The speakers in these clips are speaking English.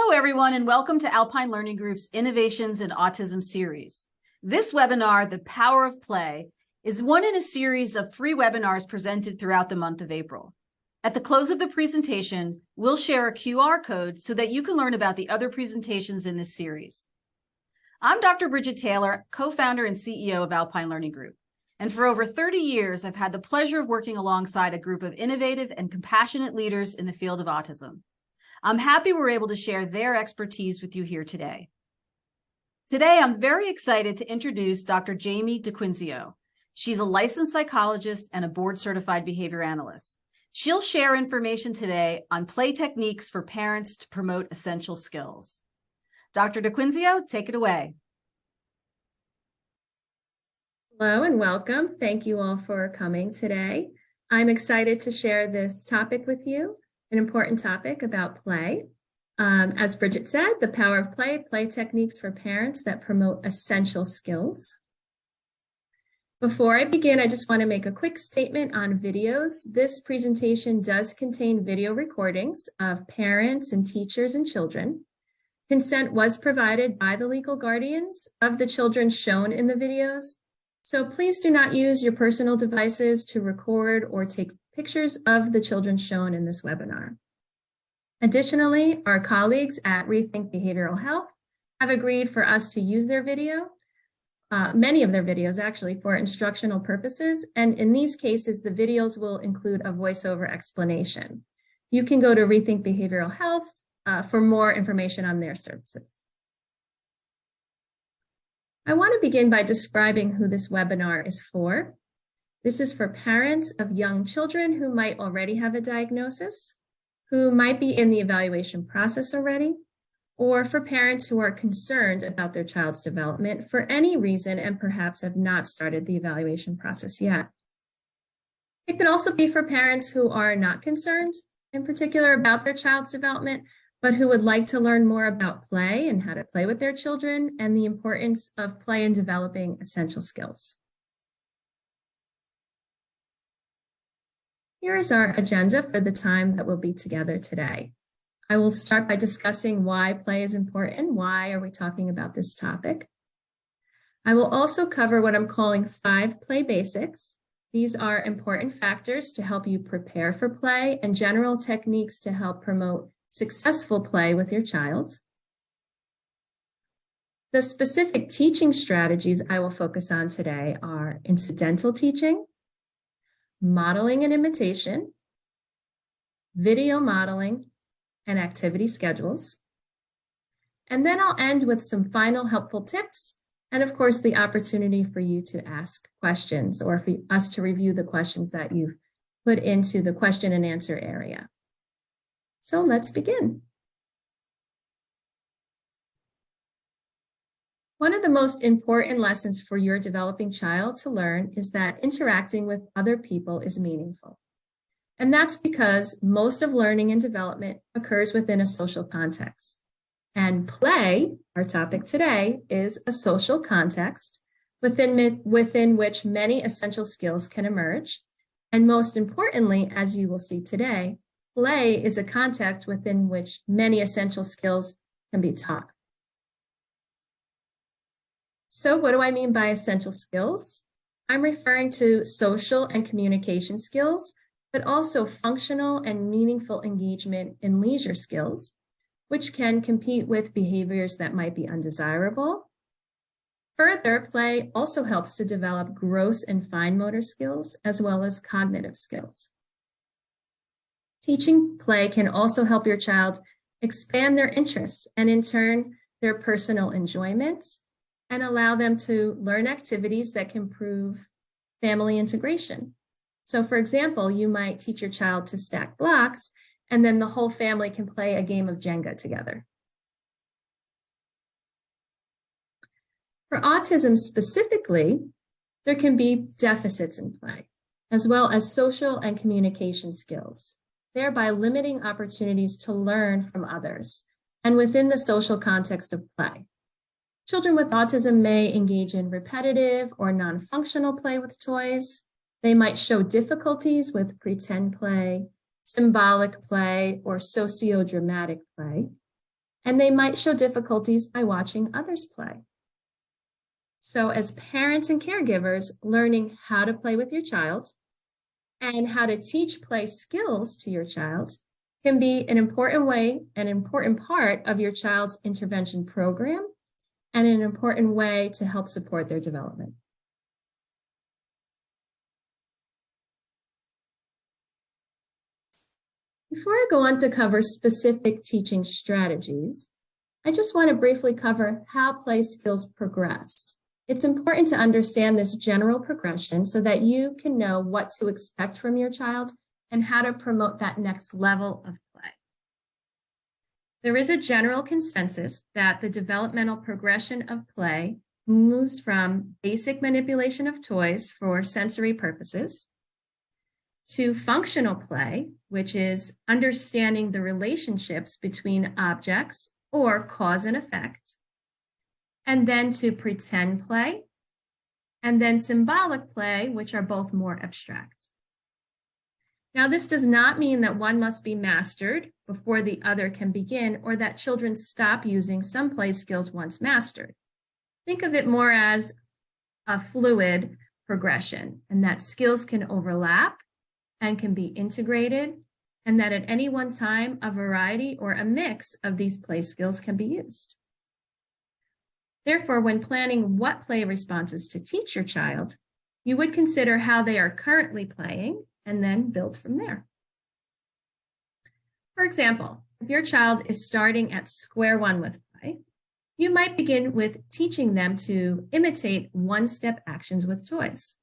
Hello, everyone, and welcome to Alpine Learning Group's Innovations in Autism series. This webinar, The Power of Play, is one in a series of free webinars presented throughout the month of April. At the close of the presentation, we'll share a QR code so that you can learn about the other presentations in this series. I'm Dr. Bridget Taylor, co-founder and CEO of Alpine Learning Group. And for over 30 years, I've had the pleasure of working alongside a group of innovative and compassionate leaders in the field of autism. I'm happy we're able to share their expertise with you here today. Today, I'm very excited to introduce Dr. Jamie DeQuinzio. She's a licensed psychologist and a board-certified behavior analyst. She'll share information today on play techniques for parents to promote essential skills. Dr. DeQuinzio, take it away. Hello and welcome. Thank you all for coming today. I'm excited to share this topic with you, an important topic about play. As Bridget said, the power of play techniques for parents that promote essential skills. Before I begin, I just want to make a quick statement on videos. This presentation does contain video recordings of parents and teachers and children. Consent was provided by the legal guardians of the children shown in the videos. So please do not use your personal devices to record or take pictures of the children shown in this webinar. Additionally, our colleagues at Rethink Behavioral Health have agreed for us to use their video, many of their videos actually, for instructional purposes. And in these cases, the videos will include a voiceover explanation. You can go to Rethink Behavioral Health for more information on their services. I want to begin by describing who this webinar is for. This is for parents of young children who might already have a diagnosis, who might be in the evaluation process already, or for parents who are concerned about their child's development for any reason and perhaps have not started the evaluation process yet. It could also be for parents who are not concerned in particular about their child's development, but who would like to learn more about play and how to play with their children and the importance of play in developing essential skills. Here is our agenda for the time that we'll be together today. I will start by discussing why play is important. Why are we talking about this topic? I will also cover what I'm calling 5 play basics. These are important factors to help you prepare for play and general techniques to help promote successful play with your child. The specific teaching strategies I will focus on today are incidental teaching, modeling and imitation, video modeling, and activity schedules. And then I'll end with some final helpful tips, and of course, the opportunity for you to ask questions or for us to review the questions that you've put into the question and answer area. So let's begin. One of the most important lessons for your developing child to learn is that interacting with other people is meaningful. And that's because most of learning and development occurs within a social context. And play, our topic today, is a social context within which many essential skills can emerge. And most importantly, as you will see today, play is a context within which many essential skills can be taught. So what do I mean by essential skills? I'm referring to social and communication skills, but also functional and meaningful engagement in leisure skills, which can compete with behaviors that might be undesirable. Further, play also helps to develop gross and fine motor skills, as well as cognitive skills. Teaching play can also help your child expand their interests and in turn, their personal enjoyments and allow them to learn activities that can improve family integration. So for example, you might teach your child to stack blocks and then the whole family can play a game of Jenga together. For autism specifically, there can be deficits in play, as well as social and communication skills, thereby limiting opportunities to learn from others and within the social context of play. Children with autism may engage in repetitive or non-functional play with toys. They might show difficulties with pretend play, symbolic play, or socio-dramatic play. and they might show difficulties by watching others play. So as parents and caregivers, learning how to play with your child and how to teach play skills to your child can be an important part of your child's intervention program and an important way to help support their development. Before I go on to cover specific teaching strategies, I just want to briefly cover how play skills progress. It's important to understand this general progression so that you can know what to expect from your child and how to promote that next level of play. There is a general consensus that the developmental progression of play moves from basic manipulation of toys for sensory purposes to functional play, which is understanding the relationships between objects or cause and effect, and then to pretend play, and then symbolic play, which are both more abstract. Now, this does not mean that one must be mastered before the other can begin, or that children stop using some play skills once mastered. Think of it more as a fluid progression, and that skills can overlap and can be integrated, and that at any one time, a variety or a mix of these play skills can be used. Therefore, when planning what play responses to teach your child, you would consider how they are currently playing and then build from there. For example, if your child is starting at square one with play, you might begin with teaching them to imitate one-step actions with toys,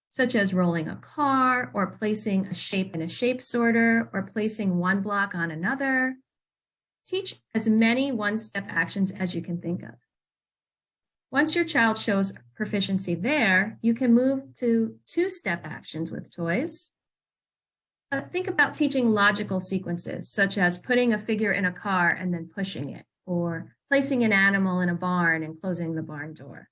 such as rolling a car or placing a shape in a shape sorter or placing one block on another. Teach as many one-step actions as you can think of. Once your child shows proficiency there, you can move to two-step actions with toys. Think about teaching logical sequences, such as putting a figure in a car and then pushing it, or placing an animal in a barn and closing the barn door.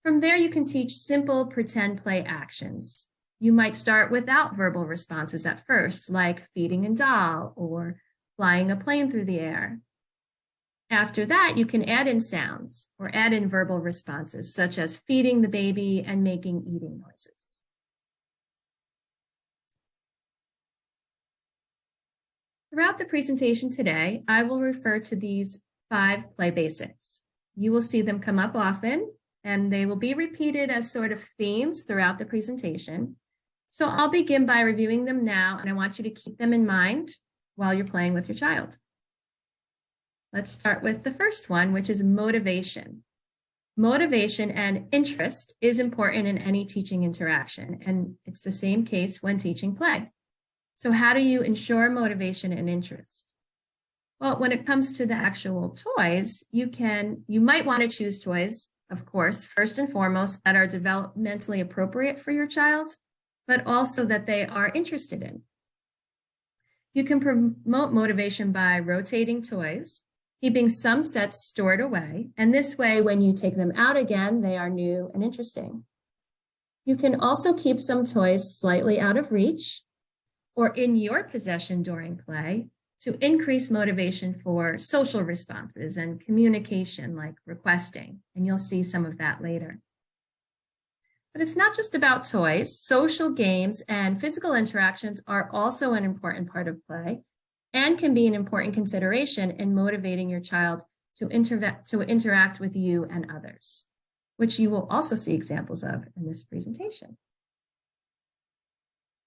From there, you can teach simple pretend play actions. You might start without verbal responses at first, like feeding a doll or flying a plane through the air. After that, you can add in sounds or add in verbal responses, such as feeding the baby and making eating noises. Throughout the presentation today, I will refer to these 5 play basics. You will see them come up often, and they will be repeated as sort of themes throughout the presentation. So I'll begin by reviewing them now, and I want you to keep them in mind while you're playing with your child. Let's start with the first one, which is motivation. Motivation and interest is important in any teaching interaction, and it's the same case when teaching play. So how do you ensure motivation and interest? Well, when it comes to the actual toys, you might want to choose toys, of course, first and foremost, that are developmentally appropriate for your child, but also that they are interested in. You can promote motivation by rotating toys, keeping some sets stored away, and this way, when you take them out again, they are new and interesting. You can also keep some toys slightly out of reach or in your possession during play to increase motivation for social responses and communication, like requesting, and you'll see some of that later. But it's not just about toys. Social games and physical interactions are also an important part of play and can be an important consideration in motivating your child to interact with you and others, which you will also see examples of in this presentation.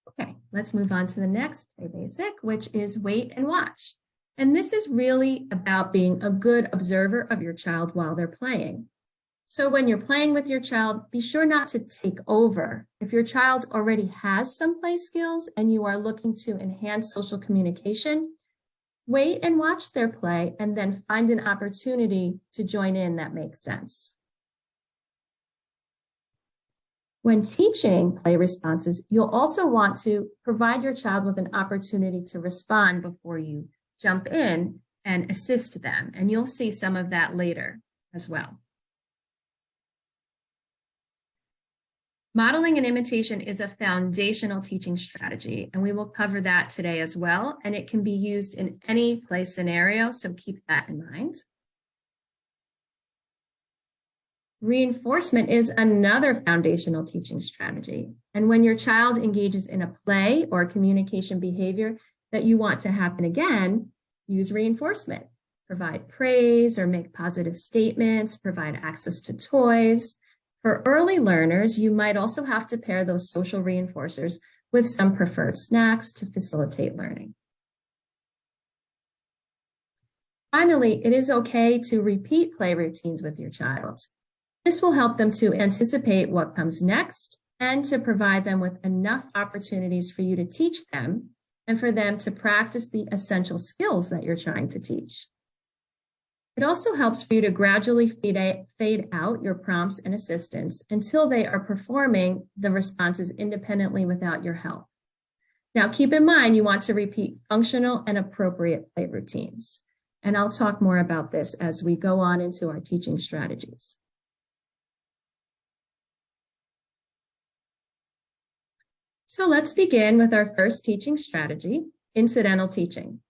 Okay, let's move on to the next play basic, which is wait and watch. And this is really about being a good observer of your child while they're playing. So when you're playing with your child, be sure not to take over. If your child already has some play skills and you are looking to enhance social communication, wait and watch their play and then find an opportunity to join in that makes sense. When teaching play responses, you'll also want to provide your child with an opportunity to respond before you jump in and assist them. And you'll see some of that later as well. Modeling and imitation is a foundational teaching strategy, and we will cover that today as well. And it can be used in any play scenario, so keep that in mind. Reinforcement is another foundational teaching strategy. And when your child engages in a play or communication behavior that you want to happen again, use reinforcement. Provide praise or make positive statements, provide access to toys. For early learners, you might also have to pair those social reinforcers with some preferred snacks to facilitate learning. Finally, it is okay to repeat play routines with your child. This will help them to anticipate what comes next and to provide them with enough opportunities for you to teach them and for them to practice the essential skills that you're trying to teach. It also helps for you to gradually fade out your prompts and assistance until they are performing the responses independently without your help. Now, keep in mind, you want to repeat functional and appropriate play routines. And I'll talk more about this as we go on into our teaching strategies. So let's begin with our first teaching strategy, incidental teaching.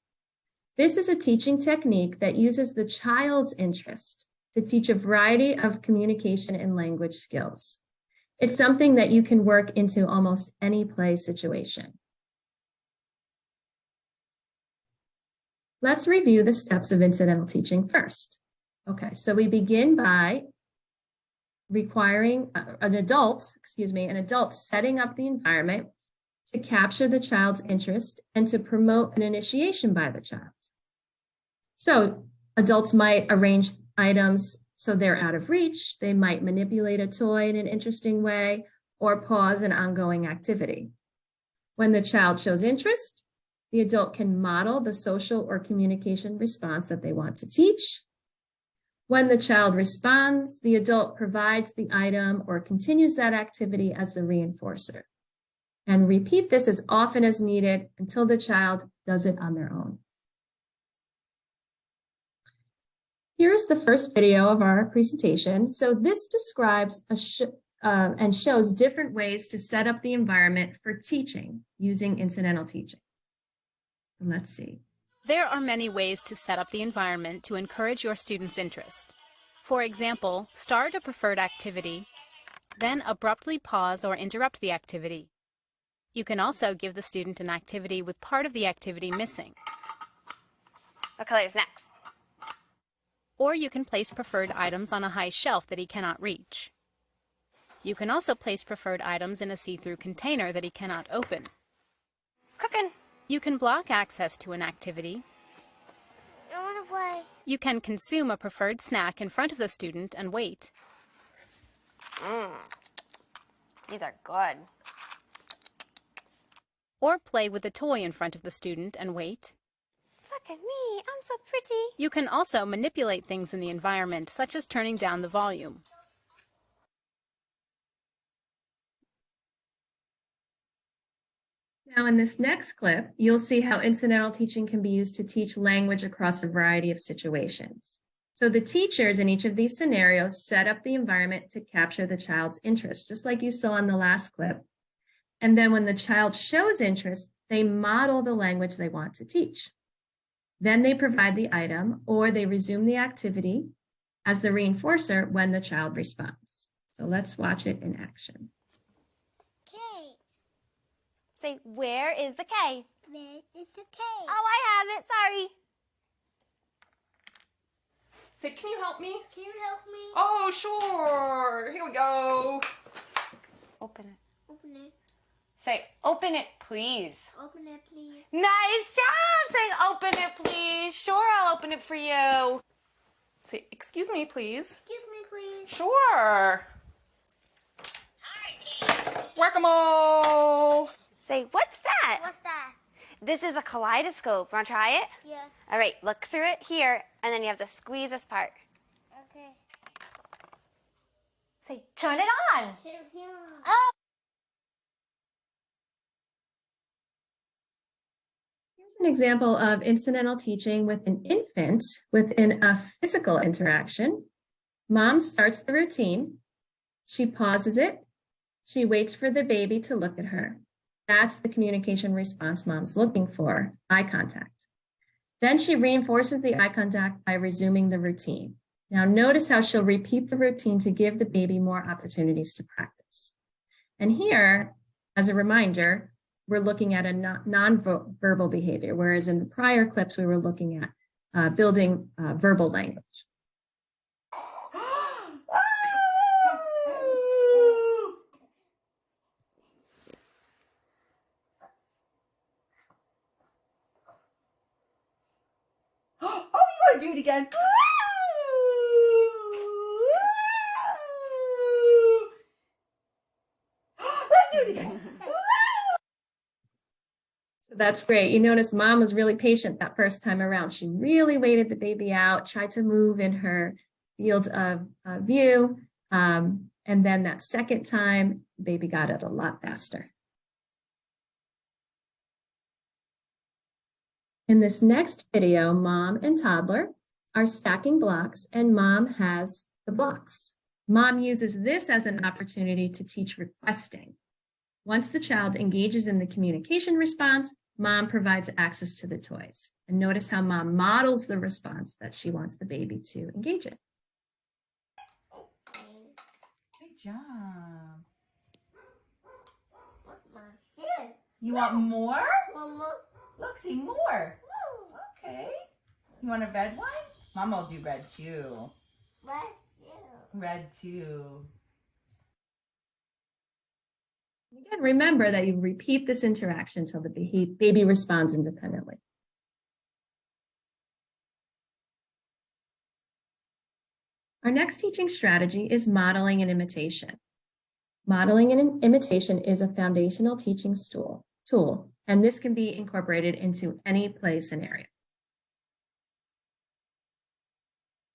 This is a teaching technique that uses the child's interest to teach a variety of communication and language skills. It's something that you can work into almost any play situation. Let's review the steps of incidental teaching first. Okay, so we begin by requiring an adult setting up the environment to capture the child's interest and to promote an initiation by the child. So adults might arrange items so they're out of reach. They might manipulate a toy in an interesting way or pause an ongoing activity. When the child shows interest, the adult can model the social or communication response that they want to teach. When the child responds, the adult provides the item or continues that activity as the reinforcer. And repeat this as often as needed until the child does it on their own. Here's the first video of our presentation. So this describes and shows different ways to set up the environment for teaching using incidental teaching. Let's see. There are many ways to set up the environment to encourage your students' interest. For example, start a preferred activity, then abruptly pause or interrupt the activity. You can also give the student an activity with part of the activity missing. What color is next? Or you can place preferred items on a high shelf that he cannot reach. You can also place preferred items in a see-through container that he cannot open. It's cooking. You can block access to an activity. I don't want to play. You can consume a preferred snack in front of the student and wait. These are good. Or play with a toy in front of the student and wait. Look at me, I'm so pretty. You can also manipulate things in the environment, such as turning down the volume. Now in this next clip, you'll see how incidental teaching can be used to teach language across a variety of situations. So the teachers in each of these scenarios set up the environment to capture the child's interest, just like you saw in the last clip. And then when the child shows interest, they model the language they want to teach. Then they provide the item or they resume the activity as the reinforcer when the child responds. So let's watch it in action. K. Say, where is the K? Where is the K? Oh, I have it, sorry. Say, can you help me? Can you help me? Oh, sure. Here we go. Open it. Open it. Say, open it, please. Open it, please. Nice job saying open it, please. Sure, I'll open it for you. Say, excuse me, please. Excuse me, please. Sure. Whack-a-mole. Say, what's that? What's that? This is a kaleidoscope. Want to try it? Yeah. All right, look through it here, and then you have to squeeze this part. Okay. Say, turn it on. Here. Oh. Here's an example of incidental teaching with an infant within a physical interaction. Mom starts the routine. She pauses it, She waits for the baby to look at her. That's the communication response mom's looking for, eye contact. Then she reinforces the eye contact by resuming the routine. Now notice how she'll repeat the routine to give the baby more opportunities to practice. And here, as a reminder, we're looking at a non-verbal behavior, whereas in the prior clips, we were looking at building verbal language. Oh, you want to do it again? Let's do it again. So that's great. You notice mom was really patient that first time around. She really waited the baby out, tried to move in her field of view. And then that second time, the baby got it a lot faster. In this next video, mom and toddler are stacking blocks and mom has the blocks. Mom uses this as an opportunity to teach requesting. Once the child engages in the communication response, mom provides access to the toys. And notice how mom models the response that she wants the baby to engage in. Good job. Here. You want more? Mama. Look, see more. Okay. You want a red one? Mama will do red too. Bless you. Red too. Again, remember that you repeat this interaction until the baby responds independently. Our next teaching strategy is modeling and imitation. Modeling and imitation is a foundational teaching tool, and this can be incorporated into any play scenario.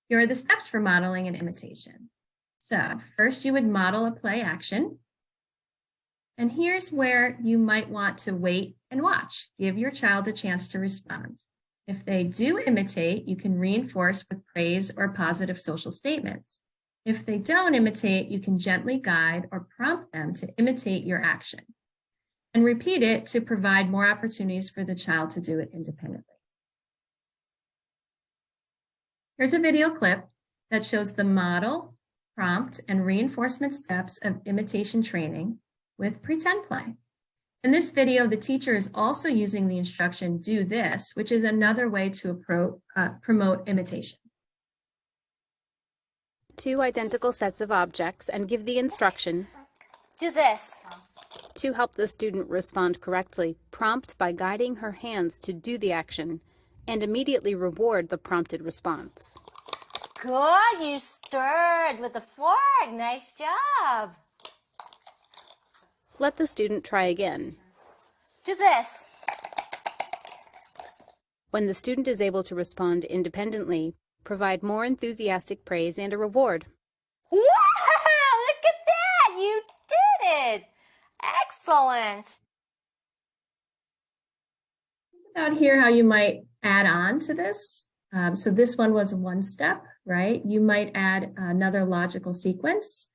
Here are the steps for modeling and imitation. So first you would model a play action. And here's where you might want to wait and watch. Give your child a chance to respond. If they do imitate, you can reinforce with praise or positive social statements. If they don't imitate, you can gently guide or prompt them to imitate your action. And repeat it to provide more opportunities for the child to do it independently. Here's a video clip that shows the model, prompt, and reinforcement steps of imitation training with pretend play. In this video, the teacher is also using the instruction, do this, which is another way to promote imitation. Two identical sets of objects and give the instruction Do this. to help the student respond correctly. Prompt by guiding her hands to do the action and immediately reward the prompted response. Good, you stirred with the fork. Nice job. Let the student try again. Do this. When the student is able to respond independently, provide more enthusiastic praise and a reward. Wow, look at that. You did it. Excellent. Out here, how you might add on to this. So this one was one step, right? You might add another logical sequence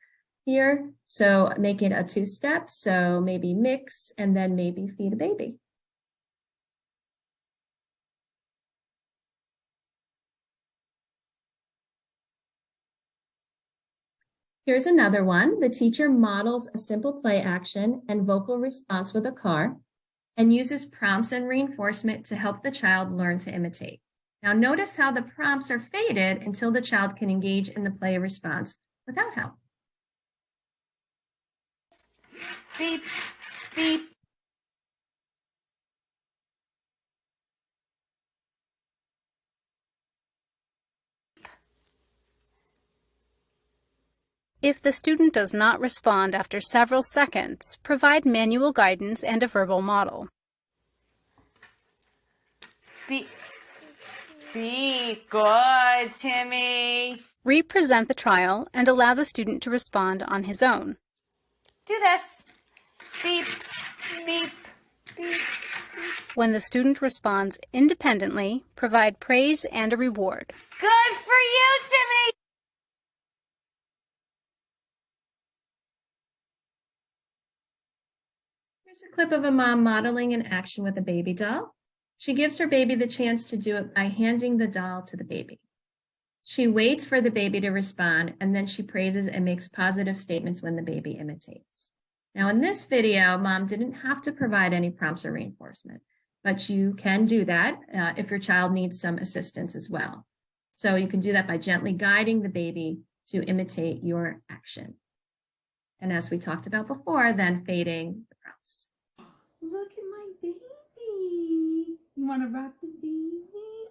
here. So make it a two-step. So maybe mix and then maybe feed a baby. Here's another one. The teacher models a simple play action and vocal response with a car and uses prompts and reinforcement to help the child learn to imitate. Now notice how the prompts are faded until the child can engage in the play response without help. Beep, beep. If the student does not respond after several seconds, provide manual guidance and a verbal model. Beep. Beep. Good, Timmy. Represent the trial and allow the student to respond on his own. Do this. Beep, beep, beep. When the student responds independently, provide praise and a reward. Good for you, Timmy. Here's a clip of a mom modeling an action with a baby doll. She gives her baby the chance to do it by handing the doll to the baby. She waits for the baby to respond, and then she praises and makes positive statements when the baby imitates. Now, in this video, mom didn't have to provide any prompts or reinforcement, but you can do that if your child needs some assistance as well. So you can do that by gently guiding the baby to imitate your action. And as we talked about before, then fading the prompts. Look at my baby. You want to rock the baby?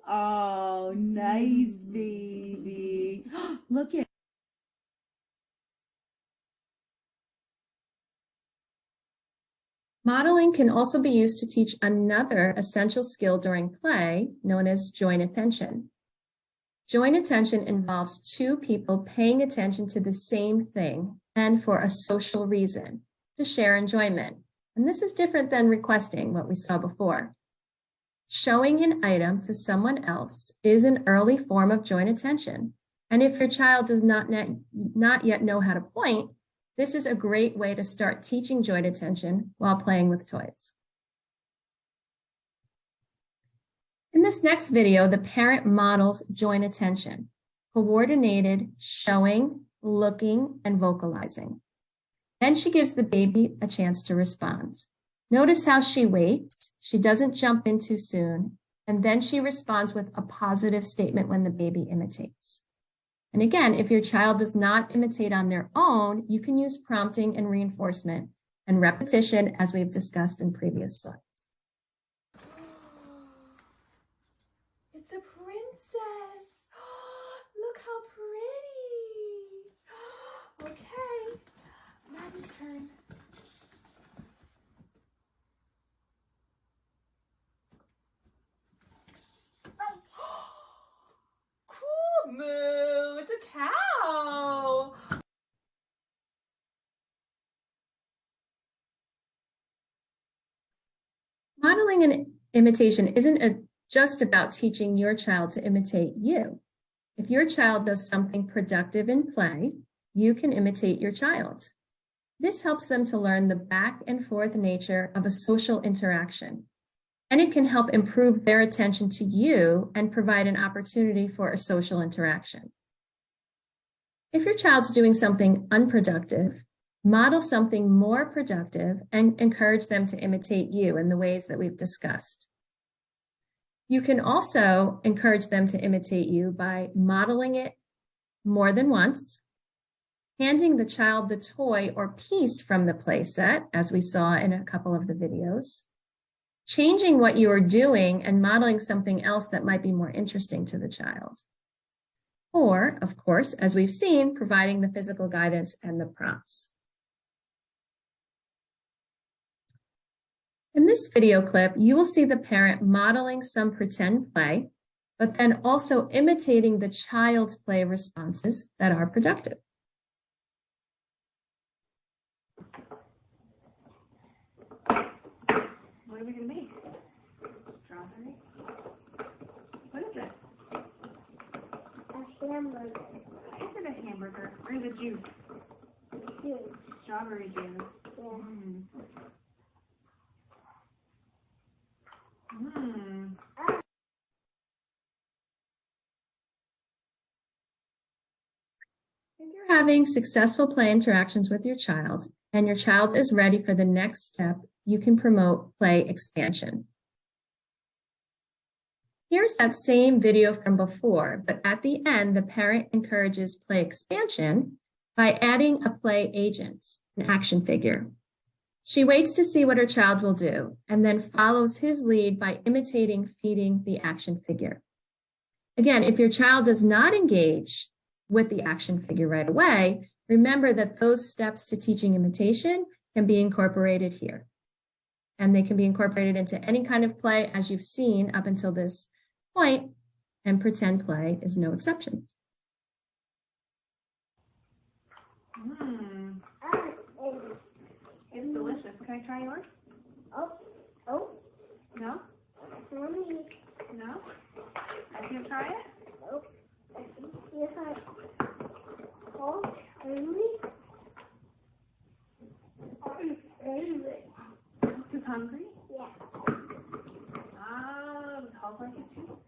Oh, nice baby. Look at. Modeling can also be used to teach another essential skill during play, known as joint attention. Joint attention involves two people paying attention to the same thing and for a social reason, to share enjoyment. And this is different than requesting, what we saw before. Showing an item to someone else is an early form of joint attention. And if your child does not yet know how to point, this is a great way to start teaching joint attention while playing with toys. In this next video, the parent models joint attention, coordinated showing, looking, and vocalizing. Then she gives the baby a chance to respond. Notice how she waits. She doesn't jump in too soon. And then she responds with a positive statement when the baby imitates. And again, if your child does not imitate on their own, you can use prompting and reinforcement and repetition as we've discussed in previous slides. It's a princess. Look how pretty. Okay, Maddie's turn. Cool, Moo. It's a cow. Modeling and imitation isn't just about teaching your child to imitate you. If your child does something productive in play, you can imitate your child. This helps them to learn the back and forth nature of a social interaction. And it can help improve their attention to you and provide an opportunity for a social interaction. If your child's doing something unproductive, model something more productive and encourage them to imitate you in the ways that we've discussed. You can also encourage them to imitate you by modeling it more than once, handing the child the toy or piece from the play set, as we saw in a couple of the videos, changing what you are doing and modeling something else that might be more interesting to the child. Or, of course, as we've seen, providing the physical guidance and the prompts. In this video clip, you will see the parent modeling some pretend play, but then also imitating the child's play responses that are productive. What are we going to make? Strawberry? What is it? A hamburger. Is it a hamburger? Where's the juice? Juice. Strawberry juice. Yeah. Mmm. If you're having successful play interactions with your child and your child is ready for the next step, you can promote play expansion. Here's that same video from before, but at the end, the parent encourages play expansion by adding a play agent, an action figure. She waits to see what her child will do and then follows his lead by imitating feeding the action figure. Again, if your child does not engage with the action figure right away, remember that those steps to teaching imitation can be incorporated here. And they can be incorporated into any kind of play as you've seen up until this point, and pretend play is no exception. It's delicious. Can I try yours? Oh, No? mommy. No? I can try it? Nope. Yes, oh, really? hungry? Yeah. How about you?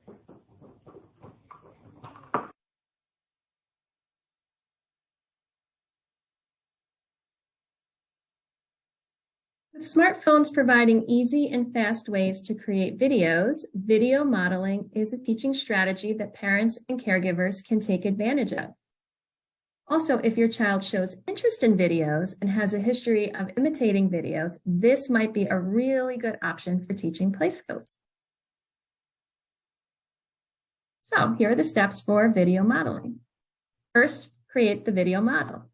With smartphones providing easy and fast ways to create videos, video modeling is a teaching strategy that parents and caregivers can take advantage of. Also, if your child shows interest in videos and has a history of imitating videos, this might be a really good option for teaching play skills. So here are the steps for video modeling. First, create the video model.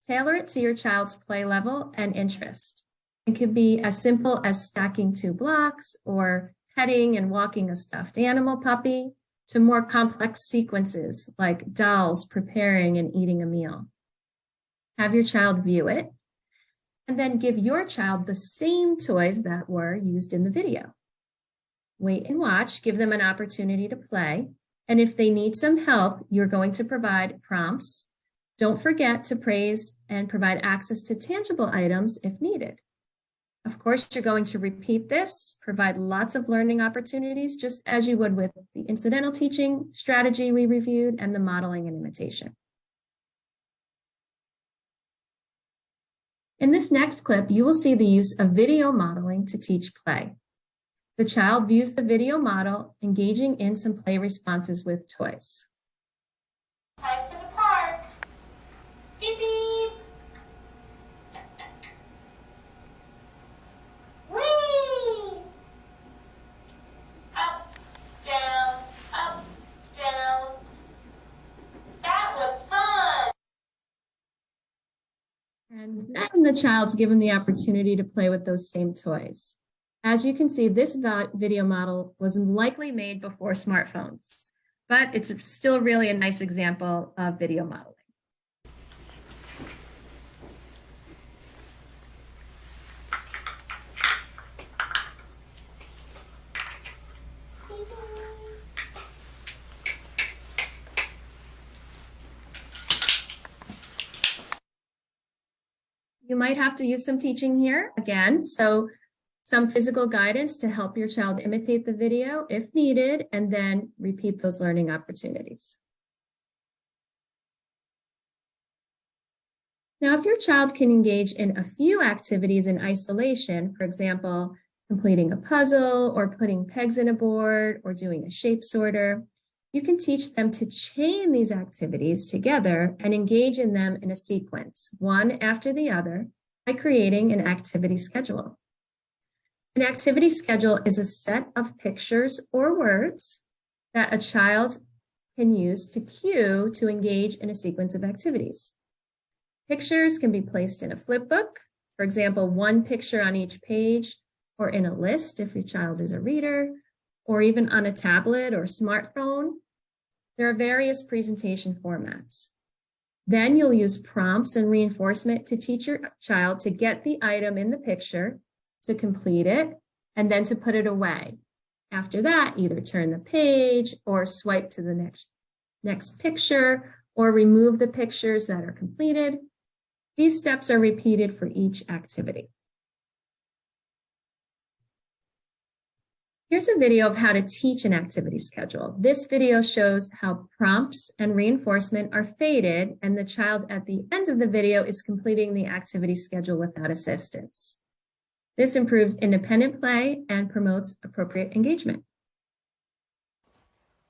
Tailor it to your child's play level and interest. It could be as simple as stacking 2 blocks or petting and walking a stuffed animal puppy to more complex sequences like dolls preparing and eating a meal. Have your child view it and then give your child the same toys that were used in the video. Wait and watch, give them an opportunity to play. And if they need some help, you're going to provide prompts. Don't forget to praise and provide access to tangible items if needed. Of course, you're going to repeat this, provide lots of learning opportunities, just as you would with the incidental teaching strategy we reviewed and the modeling and imitation. In this next clip, you will see the use of video modeling to teach play. The child views the video model, engaging in some play responses with toys. Time for the park. Beep beep. Whee! Up, down, up, down. That was fun. And then the child's given the opportunity to play with those same toys. As you can see, this video model was likely made before smartphones, but it's still really a nice example of video modeling. You might have to use some teaching here again, so some physical guidance to help your child imitate the video if needed, and then repeat those learning opportunities. Now, if your child can engage in a few activities in isolation, for example, completing a puzzle or putting pegs in a board or doing a shape sorter, you can teach them to chain these activities together and engage in them in a sequence, one after the other, by creating an activity schedule. An activity schedule is a set of pictures or words that a child can use to cue to engage in a sequence of activities. Pictures can be placed in a flip book, for example, 1 picture on each page, or in a list if your child is a reader, or even on a tablet or smartphone. There are various presentation formats. Then you'll use prompts and reinforcement to teach your child to get the item in the picture, to complete it, and then to put it away. After that, either turn the page or swipe to the next picture or remove the pictures that are completed. These steps are repeated for each activity. Here's a video of how to teach an activity schedule. This video shows how prompts and reinforcement are faded, and the child at the end of the video is completing the activity schedule without assistance. This improves independent play and promotes appropriate engagement.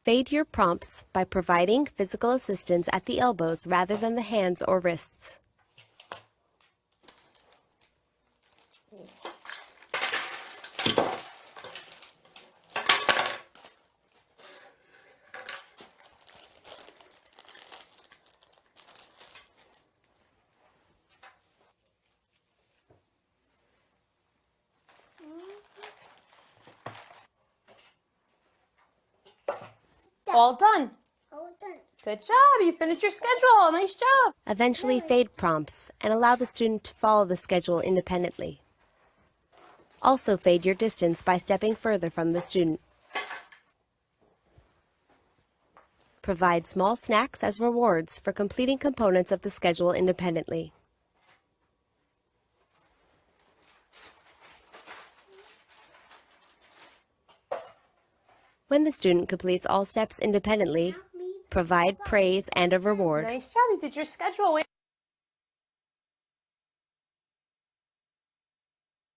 Fade your prompts by providing physical assistance at the elbows rather than the hands or wrists. All done. All done. Good job. You finished your schedule. Nice job. Eventually fade prompts and allow the student to follow the schedule independently. Also fade your distance by stepping further from the student. Provide small snacks as rewards for completing components of the schedule independently. When the student completes all steps independently, provide praise and a reward. Nice job. You did your schedule.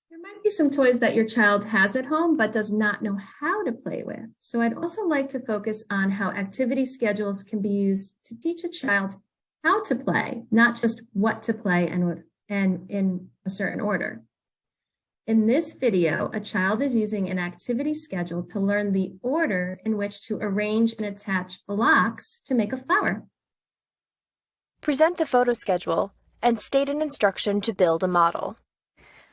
There might be some toys that your child has at home but does not know how to play with. So I'd also like to focus on how activity schedules can be used to teach a child how to play, not just what to play and in a certain order. In this video, a child is using an activity schedule to learn the order in which to arrange and attach blocks to make a flower. Present the photo schedule and state an instruction to build a model.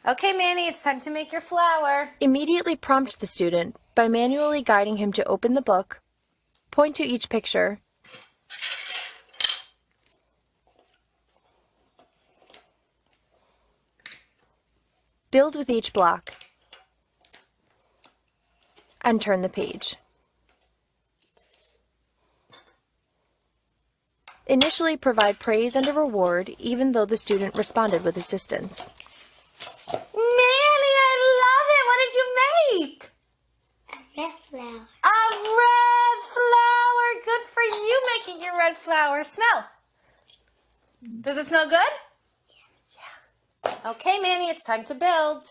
Okay, Manny, it's time to make your flower. Immediately prompt the student by manually guiding him to open the book, point to each picture, build with each block, and turn the page. Initially provide praise and a reward even though the student responded with assistance. Manny, I love it. What did you make? A red flower. A red flower. Good for you making your red flower. Smell. Does it smell good? Yeah. Okay, Manny, it's time to build.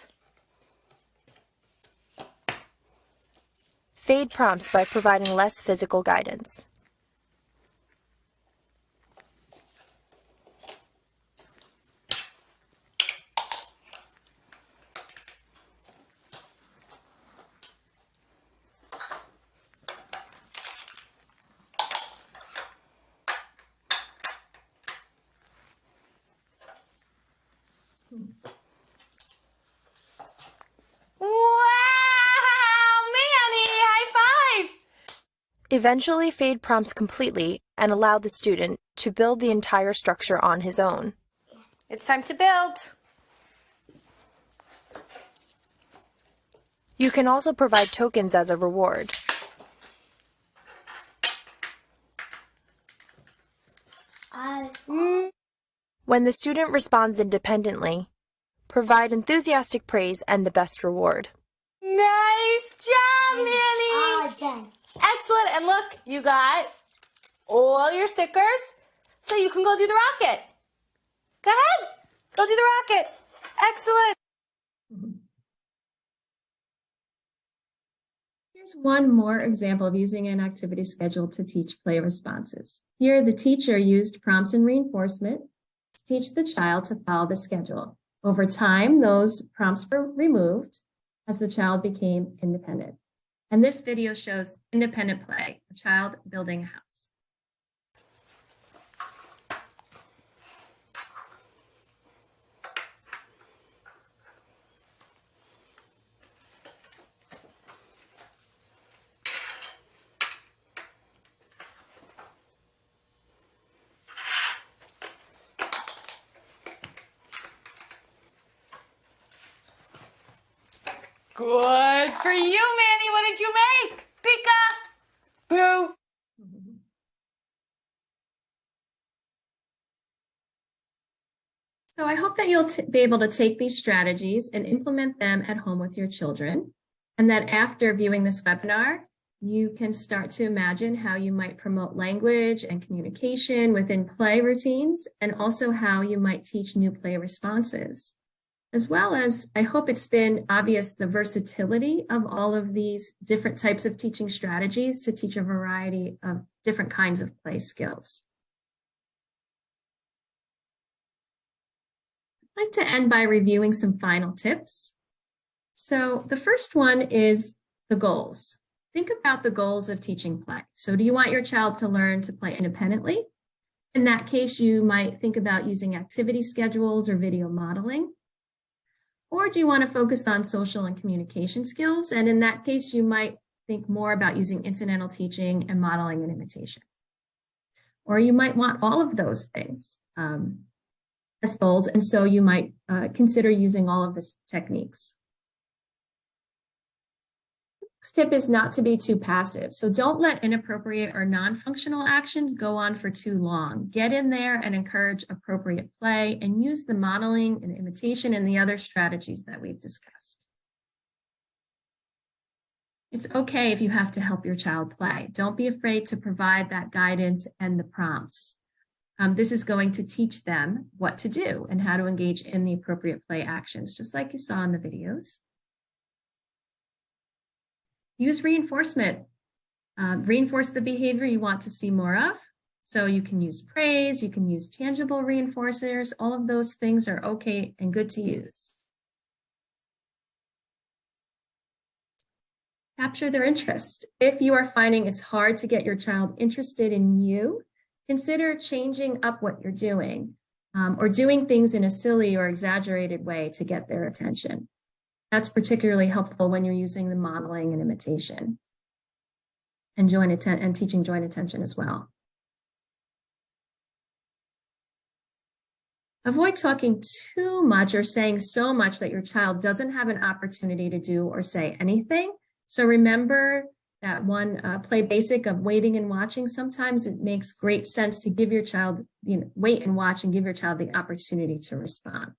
Fade prompts by providing less physical guidance. Wow, Manny, high five. Eventually fade prompts completely and allow the student to build the entire structure on his own. It's time to build. You can also provide tokens as a reward. When the student responds independently, provide enthusiastic praise and the best reward. Nice job, Manny. Done. Excellent. And look, you got all your stickers, so you can go do the rocket. Go ahead. Go do the rocket. Excellent. Here's one more example of using an activity schedule to teach play responses. Here, the teacher used prompts and reinforcement to teach the child to follow the schedule. Over time, those prompts were removed as the child became independent. And this video shows independent play, a child building a house. Good for you, Manny. What did you make? Pika. Boo. So I hope that you'll be able to take these strategies and implement them at home with your children. And that after viewing this webinar, you can start to imagine how you might promote language and communication within play routines, and also how you might teach new play responses. As well as, I hope it's been obvious the versatility of all of these different types of teaching strategies to teach a variety of different kinds of play skills. I'd like to end by reviewing some final tips. So the first one is the goals. Think about the goals of teaching play. So do you want your child to learn to play independently? In that case, you might think about using activity schedules or video modeling. Or do you want to focus on social and communication skills? And in that case, you might think more about using incidental teaching and modeling and imitation. Or you might want all of those things as goals. And so you might consider using all of these techniques. Next tip is not to be too passive. So don't let inappropriate or non-functional actions go on for too long. Get in there and encourage appropriate play and use the modeling and imitation and the other strategies that we've discussed. It's okay if you have to help your child play. Don't be afraid to provide that guidance and the prompts. This is going to teach them what to do and how to engage in the appropriate play actions, just like you saw in the videos. Use reinforcement. Reinforce the behavior you want to see more of. So you can use praise, you can use tangible reinforcers. All of those things are okay and good to use. Capture their interest. If you are finding it's hard to get your child interested in you, consider changing up what you're doing or doing things in a silly or exaggerated way to get their attention. That's particularly helpful when you're using the modeling and imitation and teaching joint attention as well. Avoid talking too much or saying so much that your child doesn't have an opportunity to do or say anything. So remember that one play basic of waiting and watching. Sometimes it makes great sense to give your child, wait and watch and give your child the opportunity to respond.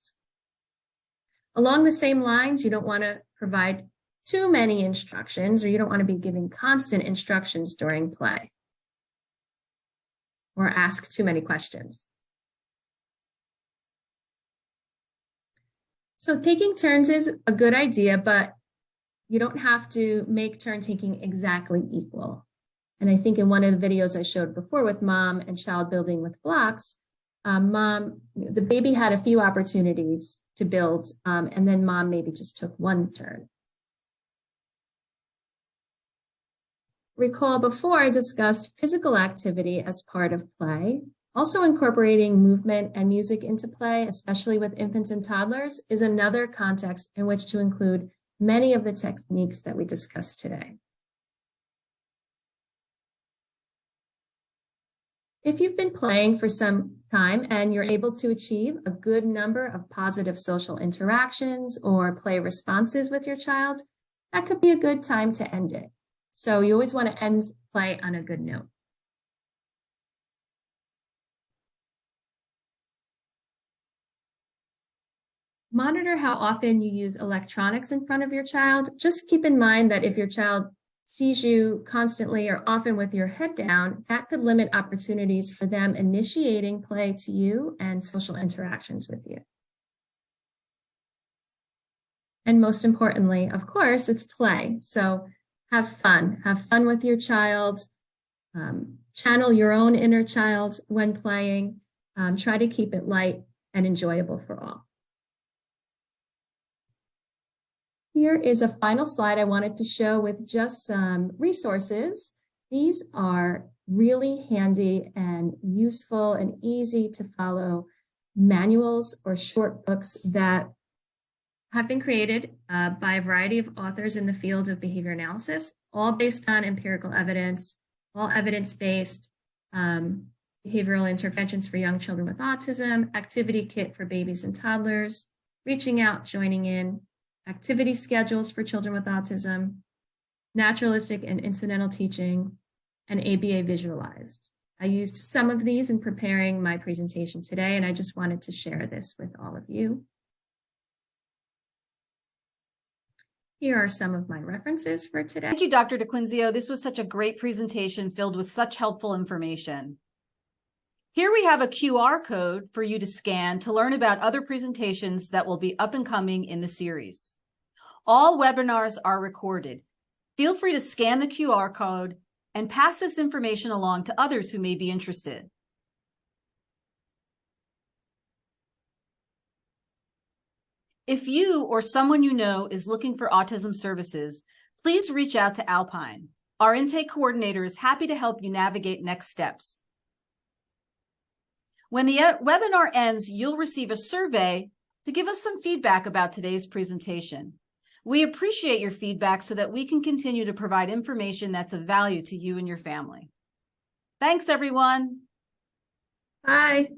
Along the same lines, you don't want to provide too many instructions, or you don't want to be giving constant instructions during play or ask too many questions. So taking turns is a good idea, but you don't have to make turn taking exactly equal. And I think in one of the videos I showed before with mom and child building with blocks, the baby had a few opportunities to build, and then mom maybe just took one turn. Recall before I discussed physical activity as part of play. Also incorporating movement and music into play, especially with infants and toddlers, is another context in which to include many of the techniques that we discussed today. If you've been playing for some time and you're able to achieve a good number of positive social interactions or play responses with your child, that could be a good time to end it. So you always want to end play on a good note. Monitor how often you use electronics in front of your child. Just keep in mind that if your child sees you constantly or often with your head down, that could limit opportunities for them initiating play to you and social interactions with you. And most importantly, of course, it's play. So have fun with your child, channel your own inner child when playing, try to keep it light and enjoyable for all. Here is a final slide I wanted to show with just some resources. These are really handy and useful and easy to follow manuals or short books that have been created by a variety of authors in the field of behavior analysis, all based on empirical evidence, all evidence-based behavioral interventions for young children with autism, activity kit for babies and toddlers, reaching out, joining in, activity schedules for children with autism, naturalistic and incidental teaching, and ABA visualized. I used some of these in preparing my presentation today, and I just wanted to share this with all of you. Here are some of my references for today. Thank you, Dr. DeQuinzio. This was such a great presentation filled with such helpful information. Here we have a QR code for you to scan to learn about other presentations that will be up and coming in the series. All webinars are recorded. Feel free to scan the QR code and pass this information along to others who may be interested. If you or someone you know is looking for autism services, please reach out to Alpine. Our intake coordinator is happy to help you navigate next steps. When the webinar ends, you'll receive a survey to give us some feedback about today's presentation. We appreciate your feedback so that we can continue to provide information that's of value to you and your family. Thanks, everyone. Bye.